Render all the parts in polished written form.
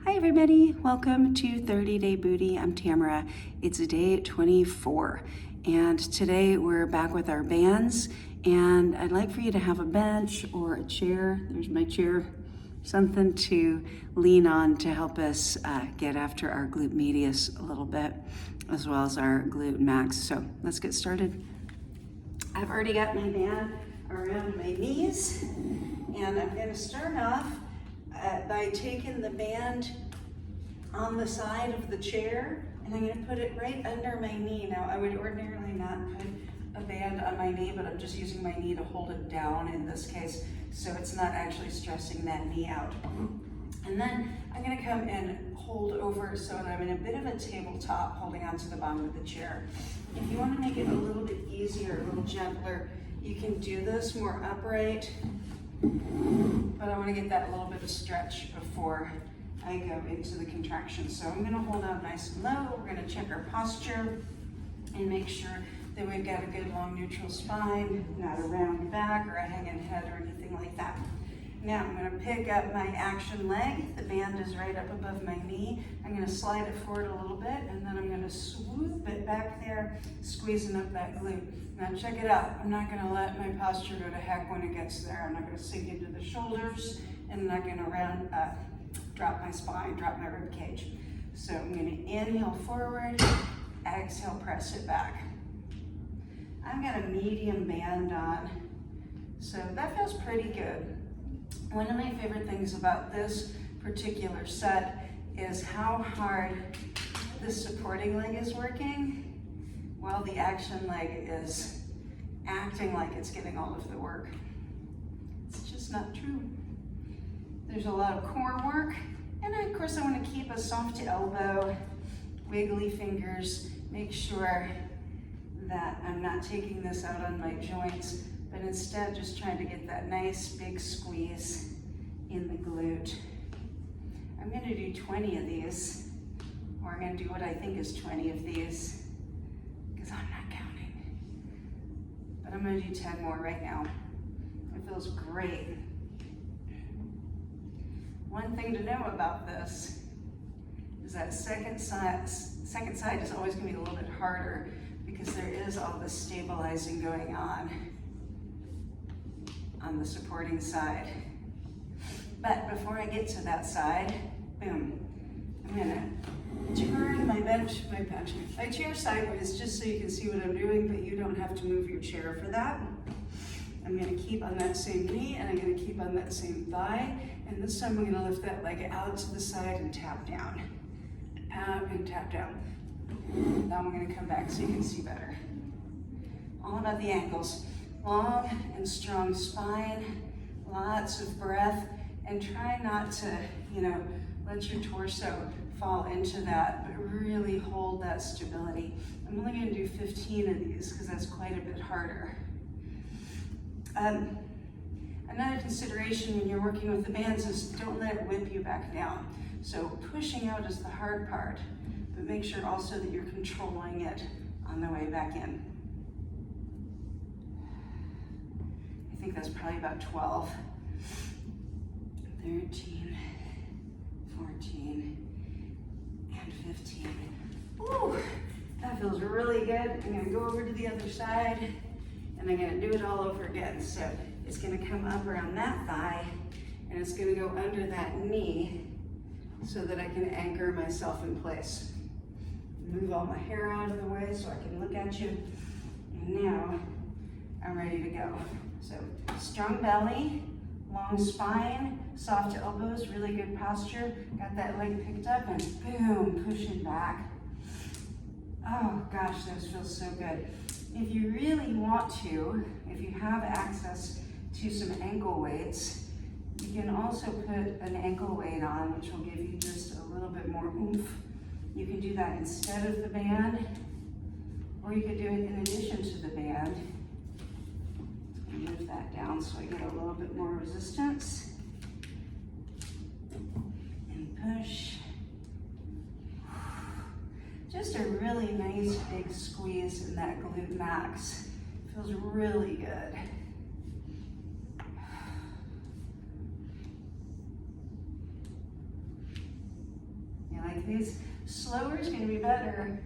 Hi everybody, welcome to 30 Day Booty. I'm Tamara. It's day 24 and today we're back with our bands, and I'd like for you to have a bench or a chair. There's my chair, something to lean on to help us get after our glute medius a little bit, as well as our glute max. So let's get started. I've already got my band around my knees, and I'm going to start off by taking the band on the side of the chair, and I'm going to put it right under my knee. Now, I would ordinarily not put a band on my knee, but I'm just using my knee to hold it down in this case, so it's not actually stressing that knee out. And then I'm going to come and hold over so that I'm in a bit of a tabletop, holding onto the bottom of the chair. If you want to make it a little bit easier, a little gentler, you can do this more upright, but I want to get that little bit of stretch before I go into the contraction. So I'm going to hold out nice and low. We're going to check our posture and make sure that we've got a good long neutral spine, not a round back or a hanging head or anything like that. Now I'm going to pick up my action leg. The band is right up above my knee. I'm going to slide it forward a little bit, and then I'm going to swoop it back there, squeezing up that glute. Now check it out. I'm not going to let my posture go to heck when it gets there. I'm not going to sink into the shoulders, and I'm not going to drop my spine, drop my rib cage. So I'm going to inhale forward, exhale, press it back. I've got a medium band on, so that feels pretty good. One of my favorite things about this particular set is how hard the supporting leg is working while the action leg is acting like it's getting all of the work. It's just not true. There's a lot of core work, and of course I want to keep a soft elbow, wiggly fingers, make sure that I'm not taking this out on my joints, but instead just trying to get that nice big squeeze in the glute. I'm going to do 20 of these, or I'm going to do what I think is 20 of these, because I'm not counting. But I'm going to do 10 more right now. It feels great. One thing to know about this is that second side is always going to be a little bit harder because there is all this stabilizing going on the supporting side. But before I get to that side, boom, I'm gonna turn my chair sideways just so you can see what I'm doing, but you don't have to move your chair for that. I'm gonna keep on that same knee, and I'm gonna keep on that same thigh, and this time I'm gonna lift that leg out to the side and tap down. Out and tap down. Now I'm gonna come back so you can see better. All about the ankles. Long and strong spine, lots of breath, and try not to, let your torso fall into that, but really hold that stability. I'm only gonna do 15 of these because that's quite a bit harder. Another consideration when you're working with the bands is don't let it whip you back down. So pushing out is the hard part, but make sure also that you're controlling it on the way back in. I think that's probably about 12, 13, 14, and 15. Ooh, that feels really good. I'm gonna go over to the other side, and I'm gonna do it all over again. So it's gonna come up around that thigh, and it's gonna go under that knee so that I can anchor myself in place. Move all my hair out of the way so I can look at you. And now I'm ready to go. So strong belly, long spine, soft elbows, really good posture. Got that leg picked up and boom, pushing back. Oh gosh, those feel so good. If you really want to, if you have access to some ankle weights, you can also put an ankle weight on, which will give you just a little bit more oomph. You can do that instead of the band, or you could do it in addition to the band. Move that down so I get a little bit more resistance. And push. Just a really nice big squeeze in that glute max. Feels really good. like these. Slower is gonna be better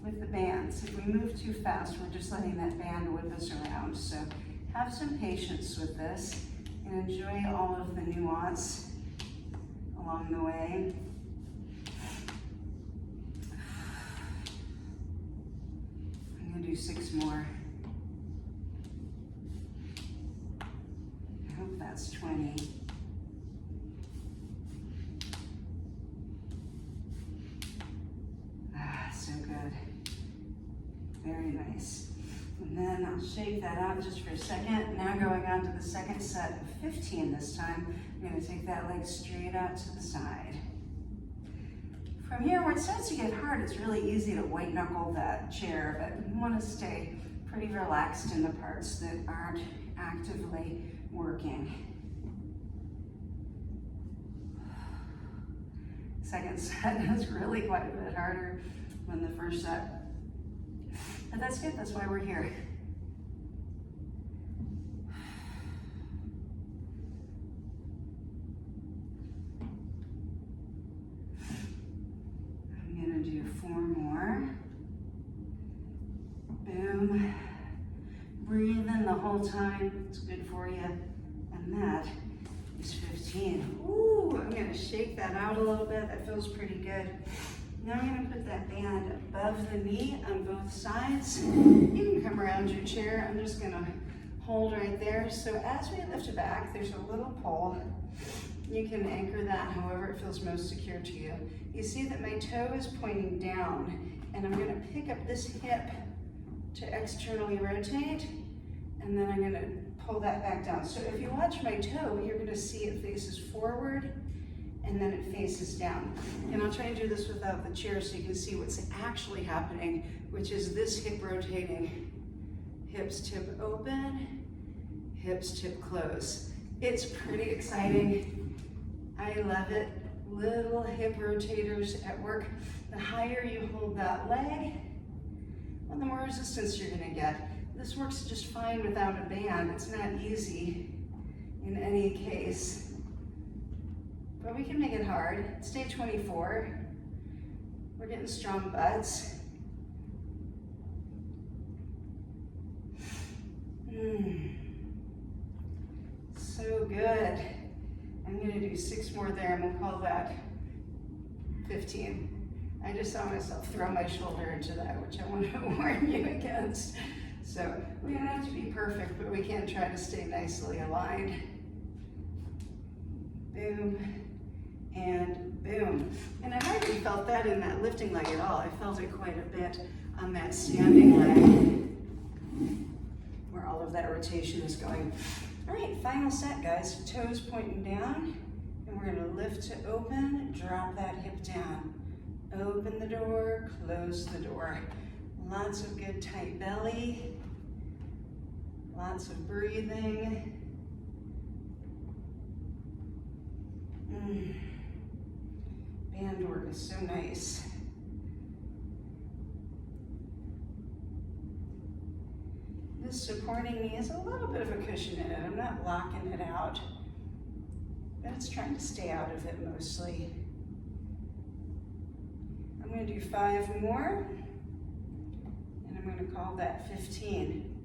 with the bands. If we move too fast, we're just letting that band whip us around. So have some patience with this and enjoy all of the nuance along the way. I'm gonna do 6 more. I hope that's 20. So good. Very nice. And then I'll shake that out just for a second. Now going on to the second set of 15 this time. I'm gonna take that leg straight out to the side. From here, where it starts to get hard, it's really easy to white knuckle that chair, but you wanna stay pretty relaxed in the parts that aren't actively working. Second set is really quite a bit harder than the first set. But that's good, that's why we're here. I'm gonna do 4 more. Boom. Breathe in the whole time, it's good for you. And that is 15. Ooh, I'm gonna shake that out a little bit, that feels pretty good. Now I'm gonna put that band above the knee on both sides. You can come around your chair. I'm just gonna hold right there. So as we lift back, there's a little pull. You can anchor that however it feels most secure to you. You see that my toe is pointing down, and I'm gonna pick up this hip to externally rotate, and then I'm gonna pull that back down. So if you watch my toe, you're gonna see it faces forward, and then it faces down. And I'll try and do this without the chair so you can see what's actually happening, which is this hip rotating. Hips tip open, hips tip close. It's pretty exciting. I love it. Little hip rotators at work. The higher you hold that leg, well, the more resistance you're gonna get. This works just fine without a band. It's not easy in any case. But we can make it hard. It's day 24. We're getting strong butts. So good. I'm gonna do 6 more there and we'll call that 15. I just saw myself throw my shoulder into that, which I want to warn you against. So we don't have to be perfect, but we can try to stay nicely aligned. Boom. And boom. And I hardly felt that in that lifting leg at all. I felt it quite a bit on that standing leg, where all of that rotation is going. All right, final set, guys. Toes pointing down, and we're gonna lift to open, drop that hip down. Open the door, close the door. Lots of good tight belly, lots of breathing. Band work is so nice. This supporting knee is a little bit of a cushion in it. I'm not locking it out, but it's trying to stay out of it mostly. I'm going to do 5 more, and I'm going to call that 15.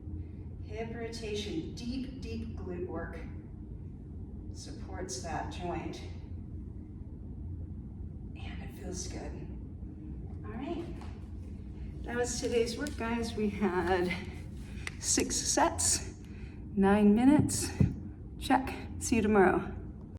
Hip rotation, deep, deep glute work supports that joint. Feels good. All right. That was today's work, guys. We had 6 sets, 9 minutes. Check. See you tomorrow.